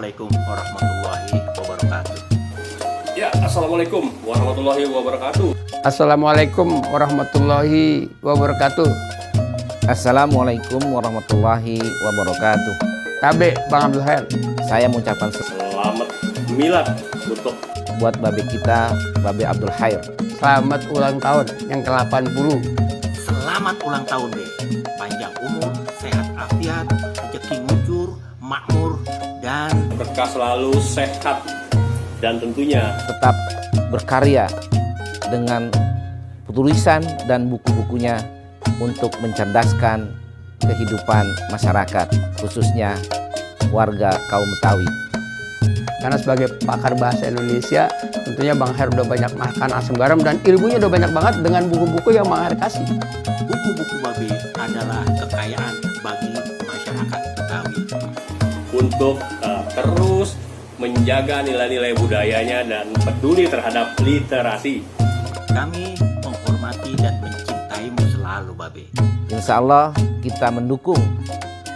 Assalamualaikum warahmatullahi wabarakatuh. Ya, Assalamualaikum warahmatullahi wabarakatuh. Assalamualaikum warahmatullahi wabarakatuh. Assalamualaikum warahmatullahi wabarakatuh. Tabe Bang Abdul Khair. Saya mengucapkan Selamat milad untuk buat babe kita, Babe Abdul Khair. Selamat ulang tahun yang ke-80. Selamat ulang tahun deh. Panjang umur, sehat afiat, rezeki ngucur, makmur, dan berkah selalu sehat dan tentunya Tetap berkarya dengan tulisan dan buku-bukunya untuk mencerdaskan kehidupan masyarakat, khususnya warga kaum Betawi. Karena sebagai pakar bahasa Indonesia, tentunya Bang Khair udah banyak makan asam garam dan ilmunya udah banyak banget dengan buku-buku yang Bang Khair kasih. buku-buku Babe adalah kekayaan bagi masyarakat Betawi. untuk terus menjaga nilai-nilai budayanya dan peduli terhadap literasi. Kami menghormati dan mencintaimu selalu, Babe. Insya Allah kita mendukung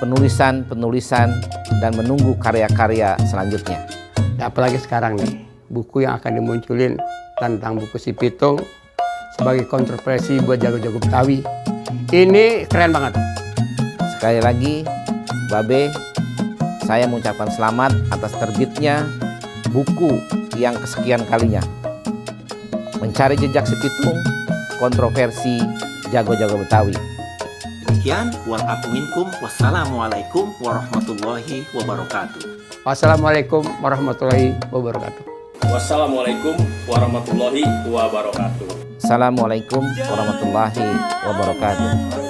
penulisan-penulisan dan menunggu karya-karya selanjutnya. Ya, apalagi sekarang nih, buku yang akan dimunculin tentang buku Si Pitung sebagai kontroversi buat jago-jago Betawi. Ini keren banget. Sekali lagi, Babe, saya mengucapkan selamat atas terbitnya buku yang kesekian kalinya. Mencari Jejak Si Pitung, kontroversi jago-jago Betawi. Demikian, wal afu minkum. Wassalamualaikum warahmatullahi wabarakatuh. Wassalamualaikum warahmatullahi wabarakatuh. Wassalamualaikum warahmatullahi wabarakatuh. Assalamualaikum warahmatullahi wabarakatuh.